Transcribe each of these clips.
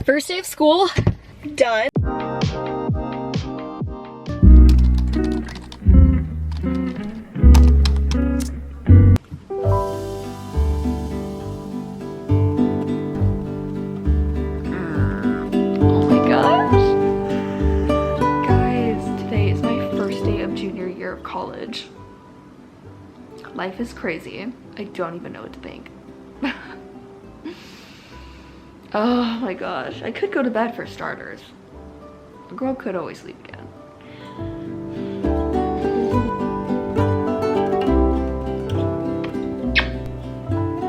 First day of school, done. Oh my gosh. Guys, today is my first day of junior year of college. Life is crazy. I don't even know what to think. Oh my gosh. I could go to bed for starters. A girl could always sleep again.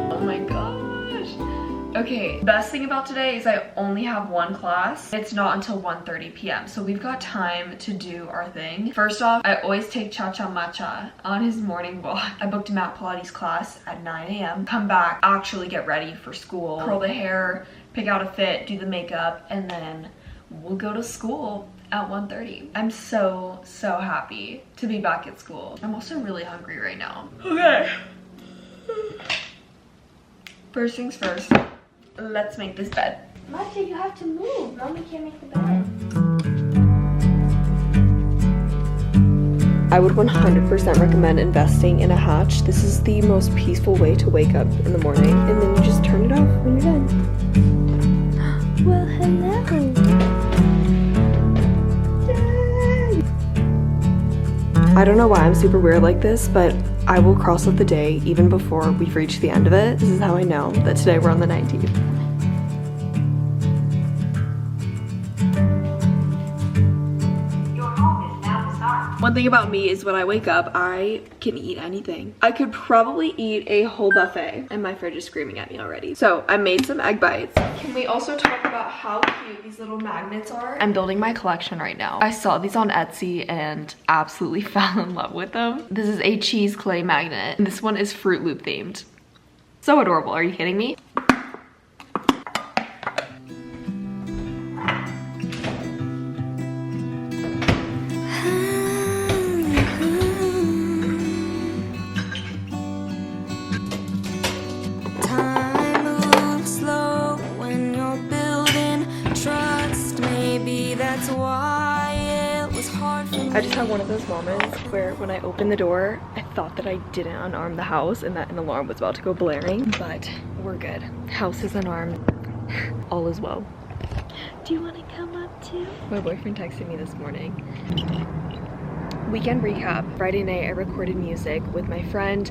Oh my gosh. Okay, best thing about today is I only have one class. It's not until 1:30 p.m. So we've got time to do our thing. First off, I always take Cha-Cha Matcha on his morning walk. I booked him at Pilates class at 9 a.m. Come back, actually get ready for school, curl the hair, pick out a fit, do the makeup, and then we'll go to school at 1:30. I'm so happy to be back at school. I'm also really hungry right now. Okay. First things first, let's make this bed. Matcha, you have to move. Mommy can't make the bed. I would 100% recommend investing in a hatch. This is the most peaceful way to wake up in the morning, and then you just turn it off when you're done. Well, hello. I don't know why I'm super weird like this, but I will cross out the day even before we've reached the end of it. This is how I know that today we're on the 19th. One thing about me is when I wake up, I can eat anything. I could probably eat a whole buffet, and my fridge is screaming at me already. So I made some egg bites. Can we also talk about how cute these little magnets are? I'm building my collection right now. I saw these on Etsy and absolutely fell in love with them. This is a cheese clay magnet, and this one is Fruit Loop themed. So adorable, are you kidding me? I just had one of those moments where when I opened the door, I thought that I didn't unarm the house and that an alarm was about to go blaring, but we're good. House is unarmed. All is well. Do you want to come up too? My boyfriend texted me this morning. Weekend recap. Friday night I recorded music with my friend,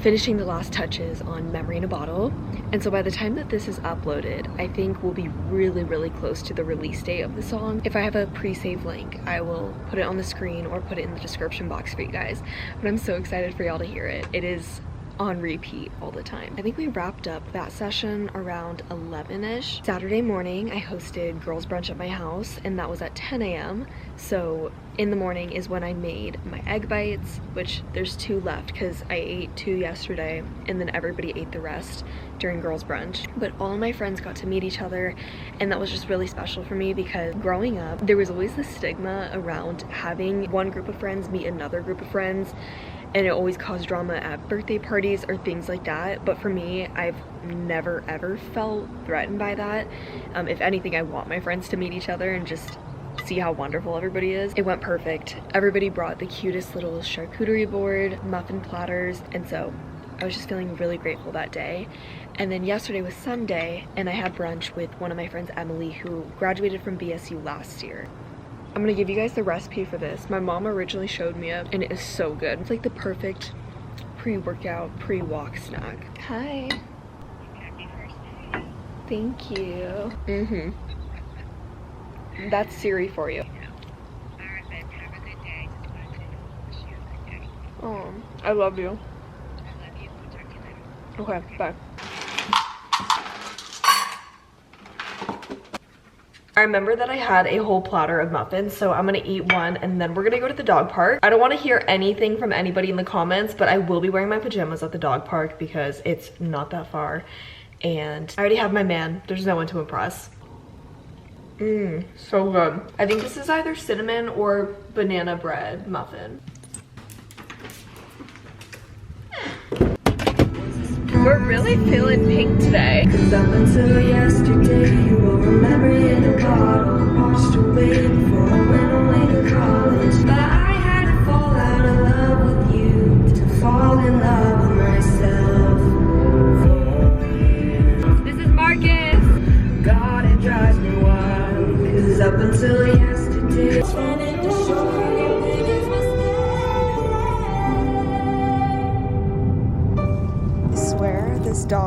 finishing the last touches on Memory in a Bottle. And so by the time that this is uploaded, I think we'll be really close to the release date of the song. If I have a pre-save link, I will put it on the screen or put it in the description box for you guys. But I'm so excited for y'all to hear it. It is on repeat all the time. I think we wrapped up that session around 11-ish. Saturday morning, I hosted girls brunch at my house, and that was at 10 a.m. So in the morning is when I made my egg bites, which there's 2 left because I ate 2 yesterday and then everybody ate the rest during girls brunch. But all of my friends got to meet each other, and that was just really special for me because growing up, there was always this stigma around having one group of friends meet another group of friends, and it always caused drama at birthday parties or things like that. But for me, I've never ever felt threatened by that. If anything, I want my friends to meet each other and just see how wonderful everybody is. It went perfect. Everybody brought the cutest little charcuterie board, muffin platters, and so I was just feeling really grateful that day. And then yesterday was Sunday, and I had brunch with one of my friends, Emily, who graduated from BSU last year. I'm gonna give you guys the recipe for this. My mom originally showed me it, and it is so good. It's like the perfect pre-workout, pre-walk snack. Hi. Happy first day. Thank you. That's Siri for you. Alright, then. Have a good day. Just wanted to wish you a good day. Oh, I love you. I love you. We'll talk to you later. Okay, bye. I remember that I had a whole platter of muffins, so I'm gonna eat one and then we're gonna go to the dog park. I don't want to hear anything from anybody in the comments, but I will be wearing my pajamas at the dog park because it's not that far and I already have my man. There's no one to impress. So good. I think this is either cinnamon or banana bread muffin. We're really feeling pink today. 'Cause up until yesterday you were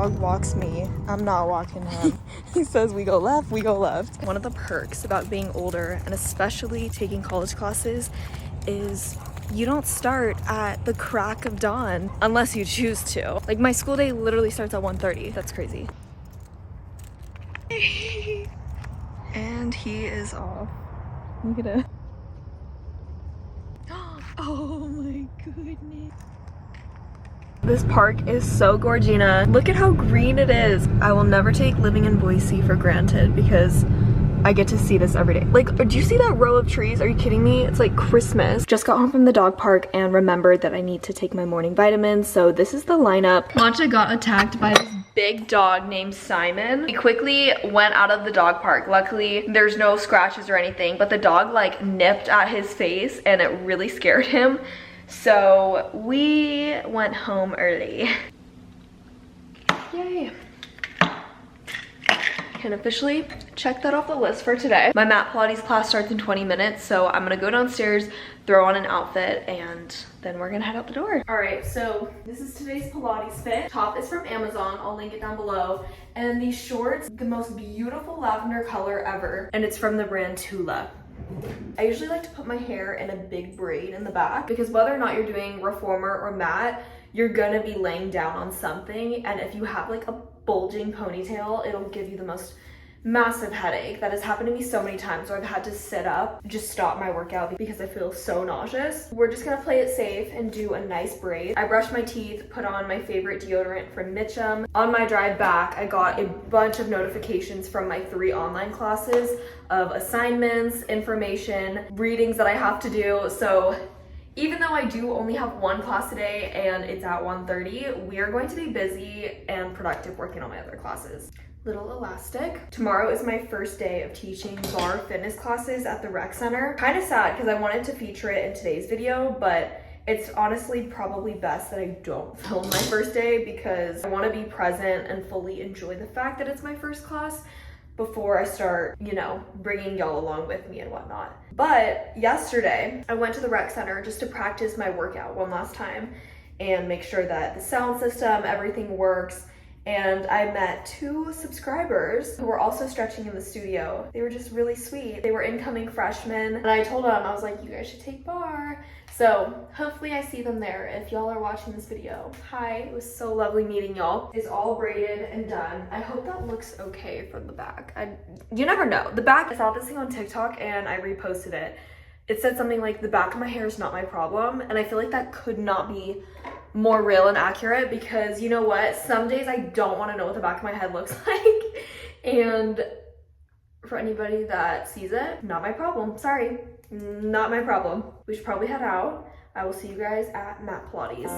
dog walks me. I'm not walking him. He says we go left, we go left. One of the perks about being older, and especially taking college classes, is you don't start at the crack of dawn unless you choose to. Like, my school day literally starts at 1:30. That's crazy. And he is off. Look at it. Oh my goodness. This park is so gorgina. Look at how green it is. I will never take living in Boise for granted because I get to see this every day. Like, do you see that row of trees? Are you kidding me? It's like Christmas. Just got home from the dog park and remembered that I need to take my morning vitamins. So this is the lineup. Matcha got attacked by this big dog named Simon. He quickly went out of the dog park. Luckily, there's no scratches or anything, but the dog like nipped at his face and it really scared him. So we went home early. Yay. Can officially check that off the list for today. My mat Pilates class starts in 20 minutes, so I'm gonna go downstairs, throw on an outfit, and then we're gonna head out the door. All right, so this is today's Pilates fit. Top is from Amazon, I'll link it down below. And these shorts, the most beautiful lavender color ever, and it's from the brand Tula. I usually like to put my hair in a big braid in the back because whether or not you're doing reformer or mat, you're gonna be laying down on something, and if you have like a bulging ponytail, it'll give you the most massive headache. That has happened to me so many times where I've had to sit up, just stop my workout because I feel so nauseous. We're just gonna play it safe and do a nice braid. I brushed my teeth, put on my favorite deodorant from Mitchum. On my drive back, I got a bunch of notifications from my 3 online classes of assignments, information, readings that I have to do. So even though I do only have 1 class a day and it's at 1:30, we are going to be busy and productive working on my other classes. Little elastic. Tomorrow is my first day of teaching bar fitness classes at the rec center. Kind of sad because I wanted to feature it in today's video, but it's honestly probably best that I don't film my first day because I want to be present and fully enjoy the fact that it's my first class before I start, you know, bringing y'all along with me and whatnot. But yesterday, I went to the rec center just to practice my workout one last time and make sure that the sound system, everything works. And I met 2 subscribers who were also stretching in the studio. They were just really sweet. They were incoming freshmen. And I told them, I was like, you guys should take bar. So hopefully I see them there if y'all are watching this video. Hi, it was so lovely meeting y'all. It's all braided and done. I hope that looks okay from the back. You never know. The back, I saw this thing on TikTok and I reposted it. It said something like, the back of my hair is not my problem. And I feel like that could not be more real and accurate because you know what? Some days I don't want to know what the back of my head looks like. And for anybody that sees it, not my problem. Sorry, not my problem. We should probably head out. I will see you guys at Mat Pilates.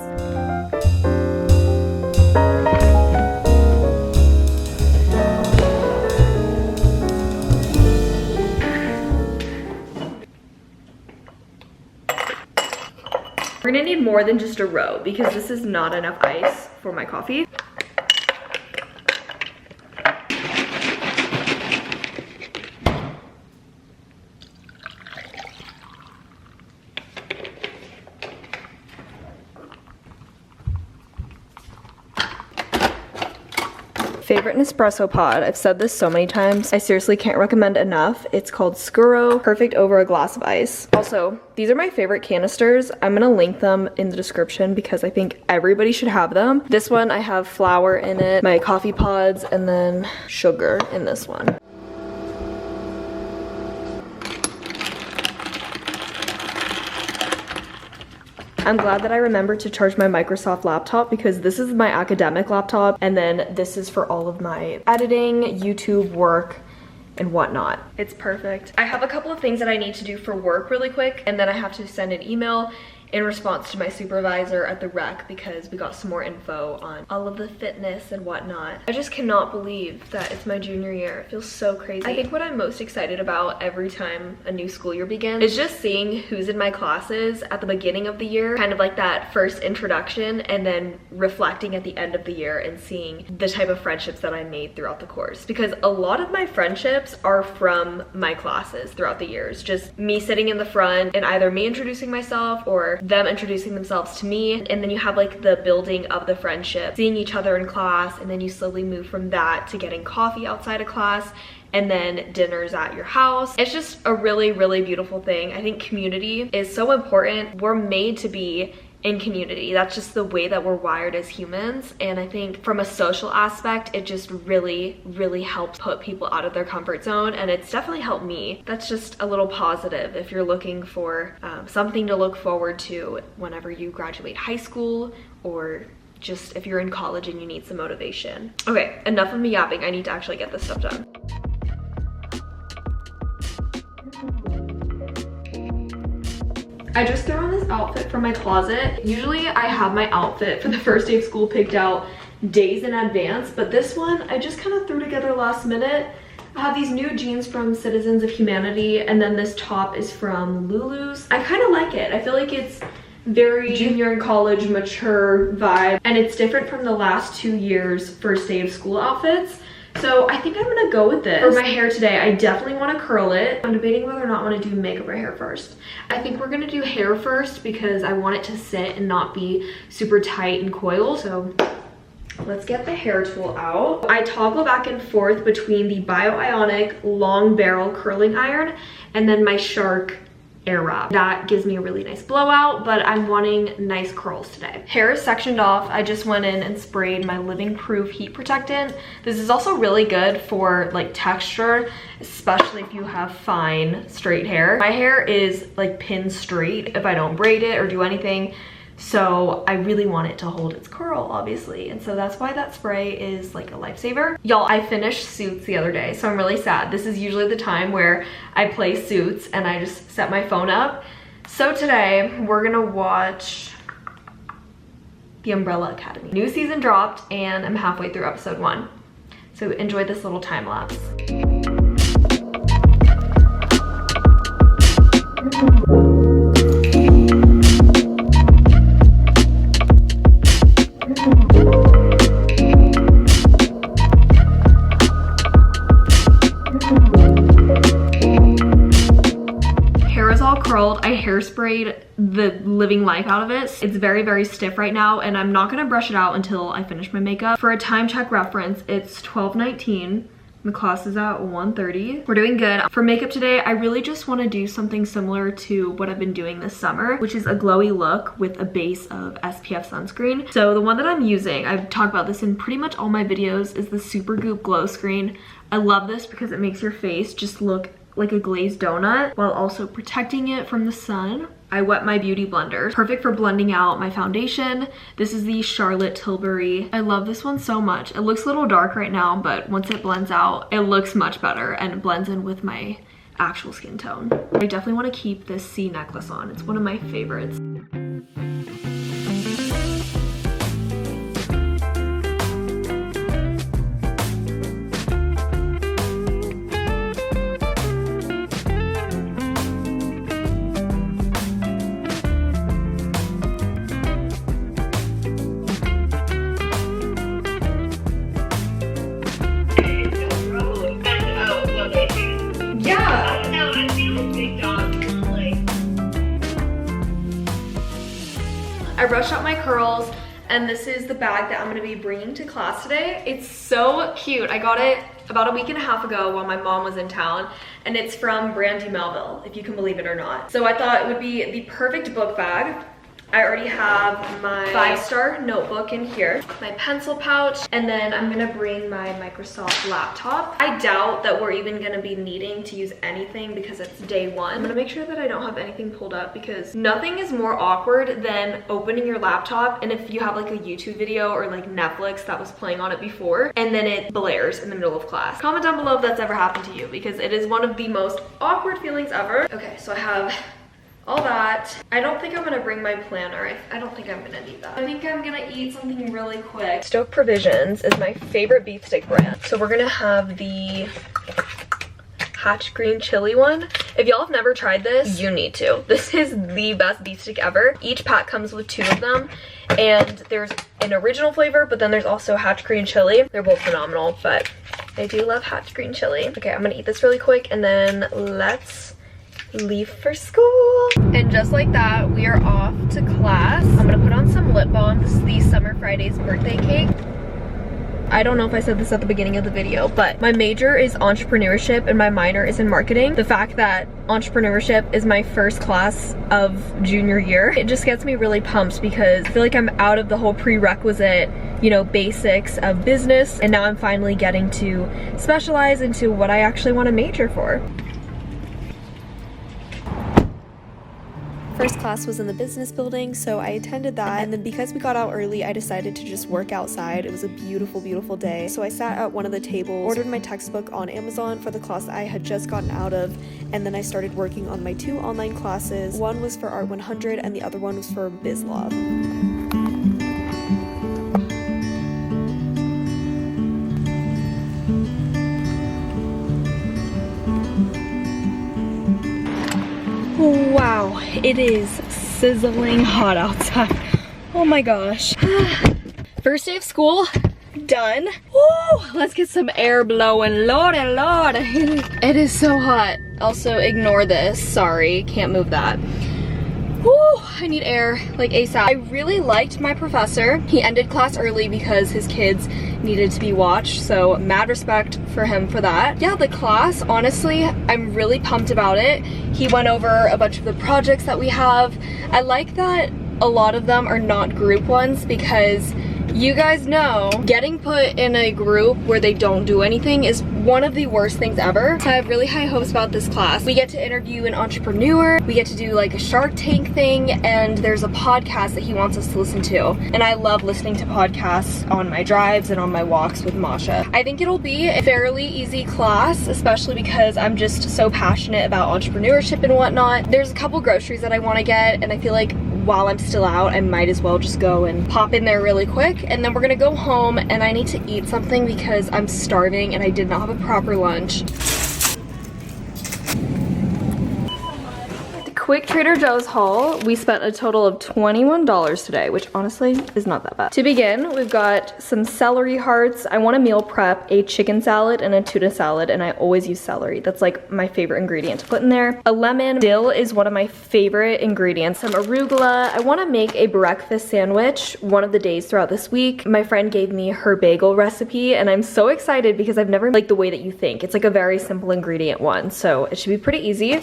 We're gonna need more than just a row because this is not enough ice for my coffee. Favorite Nespresso pod. I've said this so many times. I seriously can't recommend enough. It's called Caro, perfect over a glass of ice. Also, these are my favorite canisters. I'm gonna link them in the description because I think everybody should have them. This one, I have flour in it, my coffee pods, and then sugar in this one. I'm glad that I remembered to charge my Microsoft laptop because this is my academic laptop and then this is for all of my editing, YouTube work, and whatnot. It's perfect. I have a couple of things that I need to do for work really quick and then I have to send an email in response to my supervisor at the rec because we got some more info on all of the fitness and whatnot. I just cannot believe that it's my junior year. It feels so crazy. I think what I'm most excited about every time a new school year begins is just seeing who's in my classes at the beginning of the year, kind of like that first introduction, and then reflecting at the end of the year and seeing the type of friendships that I made throughout the course. Because a lot of my friendships are from my classes throughout the years. Just me sitting in the front and either me introducing myself or other, them introducing themselves to me, and then you have like the building of the friendship, seeing each other in class, and then you slowly move from that to getting coffee outside of class, and then dinners at your house. It's just a really, really beautiful thing. I think community is so important. We're made to be in community. That's just the way that we're wired as humans. And I think from a social aspect, it just really, really helps put people out of their comfort zone. And it's definitely helped me. That's just a little positive if you're looking for something to look forward to whenever you graduate high school, or just if you're in college and you need some motivation. Okay, enough of me yapping. I need to actually get this stuff done. I just threw on this outfit from my closet. Usually I have my outfit for the first day of school picked out days in advance, but this one I just kind of threw together last minute. I have these new jeans from Citizens of Humanity, and then this top is from Lulu's. I kind of like it. I feel like it's very junior in college, mature vibe, and it's different from the last 2 years first day of school outfits. So I think I'm gonna go with this. For my hair today, I definitely want to curl it. I'm debating whether or not I want to do makeup or hair first. I think we're gonna do hair first because I want it to sit and not be super tight and coiled. So let's get the hair tool out. I toggle back and forth between the Bioionic long barrel curling iron and then my Shark air wrap. That gives me a really nice blowout, but I'm wanting nice curls today. Hair is sectioned off. I just went in and sprayed my Living Proof heat protectant. This is also really good for like texture, especially if you have fine straight hair. My hair is like pin straight if I don't braid it or do anything. So I really want it to hold its curl, obviously. And so that's why that spray is like a lifesaver. Y'all, I finished Suits the other day, so I'm really sad. This is usually the time where I play Suits and I just set my phone up. So today we're gonna watch The Umbrella Academy. New season dropped and I'm halfway through episode 1. So enjoy this little time lapse. I hairsprayed the living life out of it. It's very, very stiff right now, and I'm not gonna brush it out until I finish my makeup. For a time check reference, it's 12:19. The class is at 1:30. We're doing good. For makeup today, I really just want to do something similar to what I've been doing this summer, which is a glowy look with a base of SPF sunscreen. So the one that I'm using, I've talked about this in pretty much all my videos, is the Supergoop Glow Screen. I love this because it makes your face just look like a glazed donut while also protecting it from the sun. I wet my beauty blender. Perfect for blending out my foundation. This is the Charlotte Tilbury. I love this one so much. It looks a little dark right now, but once it blends out, it looks much better and it blends in with my actual skin tone. I definitely want to keep this C necklace on. It's one of my favorites. I brushed out my curls, and this is the bag that I'm gonna be bringing to class today. It's so cute. I got it about a week and a half ago while my mom was in town, and it's from Brandy Melville, if you can believe it or not. So I thought it would be the perfect book bag. I already have my 5-star notebook in here, my pencil pouch, and then I'm gonna bring my Microsoft laptop. I doubt that we're even gonna be needing to use anything because it's day 1. I'm gonna make sure that I don't have anything pulled up because nothing is more awkward than opening your laptop, and if you have like a YouTube video or like Netflix that was playing on it before, and then it blares in the middle of class. Comment down below if that's ever happened to you because it is one of the most awkward feelings ever. Okay, so I have all that. I don't think I'm gonna bring my planner. I don't think I'm gonna need that. I think I'm gonna eat something really quick. Stoke Provisions is my favorite beef steak brand. So we're gonna have the Hatch green chili one. If y'all have never tried this, you need to. This is the best beef steak ever. Each pack comes with 2 of them, and there's an original flavor, but then there's also Hatch green chili. They're both phenomenal, but I do love Hatch green chili. Okay, I'm gonna eat this really quick, and then let's leave for school. And just like that, we are off to class. I'm gonna put on some lip balm. This is the Summer Fridays birthday cake. I don't know if I said this at the beginning of the video, but my major is entrepreneurship and my minor is in marketing. The fact that entrepreneurship is my first class of junior year, it just gets me really pumped because I feel like I'm out of the whole prerequisite, you know, basics of business, and now I'm finally getting to specialize into what I actually want to major for. First class was in the business building, so I attended that, and then because we got out early, I decided to just work outside. It was a beautiful, beautiful day. So I sat at one of the tables, ordered my textbook on Amazon for the class I had just gotten out of, and then I started working on my 2 online classes. One was for Art 100 and the other one was for Biz Law. Wow, it is sizzling hot outside. Oh my gosh. First day of school, done. Woo, let's get some air blowing. Lordy, Lord. It is so hot. Also, ignore this. Sorry, can't move that. Woo, I need air, like ASAP. I really liked my professor. He ended class early because his kids needed to be watched, so mad respect for him for that. Yeah, the class, honestly, I'm really pumped about it. He went over a bunch of the projects that we have. I like that a lot of them are not group ones because you guys know getting put in a group where they don't do anything is one of the worst things ever. So I have really high hopes about this class. We get to interview an entrepreneur, we get to do like a Shark Tank thing, and there's a podcast that he wants us to listen to. And I love listening to podcasts on my drives and on my walks with Masha. I think it'll be a fairly easy class, especially because I'm just so passionate about entrepreneurship and whatnot. There's a couple groceries that I want to get, and I feel like while I'm still out, I might as well just go and pop in there really quick, and then we're gonna go home and I need to eat something because I'm starving and I did not have a proper lunch. Quick Trader Joe's haul. We spent a total of $21 today, which honestly is not that bad. To begin, we've got some celery hearts. I want to meal prep a chicken salad and a tuna salad, and I always use celery. That's like my favorite ingredient to put in there. A lemon. Dill is one of my favorite ingredients. Some arugula. I want to make a breakfast sandwich one of the days throughout this week. My friend gave me her bagel recipe, and I'm so excited because I've never liked the way that you think. It's like a very simple ingredient one, so it should be pretty easy.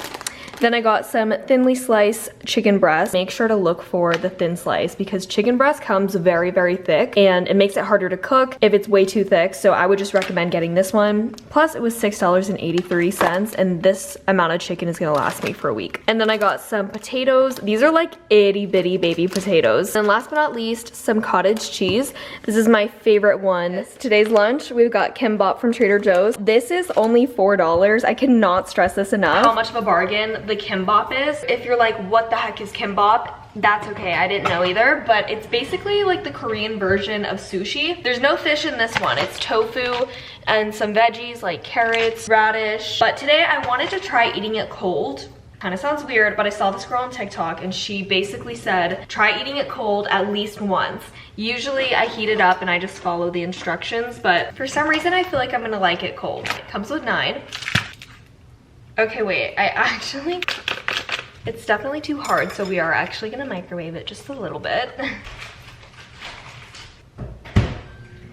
Then I got some thinly sliced chicken breast. Make sure to look for the thin slice because chicken breast comes very, very thick and it makes it harder to cook if it's way too thick. So I would just recommend getting this one. Plus it was $6.83 and this amount of chicken is gonna last me for a week. And then I got some potatoes. These are like itty bitty baby potatoes. And last but not least, some cottage cheese. This is my favorite one. Today's lunch, we've got kimbap from Trader Joe's. This is only $4. I cannot stress this enough. How much of a bargain the kimbap is. If you're like, what the heck is kimbap? That's okay, I didn't know either, but it's basically like the Korean version of sushi. There's no fish in this one. It's tofu and some veggies like carrots, radish. But today I wanted to try eating it cold. Kind of sounds weird, but I saw this girl on TikTok and she basically said, try eating it cold at least once. Usually I heat it up and I just follow the instructions, but for some reason I feel like I'm gonna like it cold. It comes with 9. Okay, wait, it's definitely too hard, so we are actually gonna microwave it just a little bit.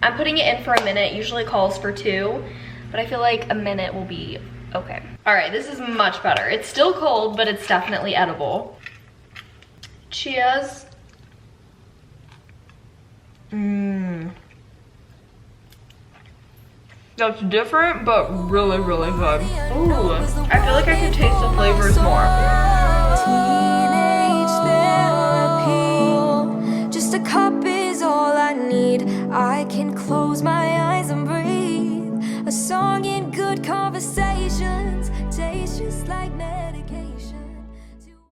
I'm putting it in for a minute, usually calls for 2, but I feel like a minute will be okay. All right, this is much better. It's still cold, but it's definitely edible. Cheers. That's different, but really, really good. Ooh, I feel like I can taste the flavors more.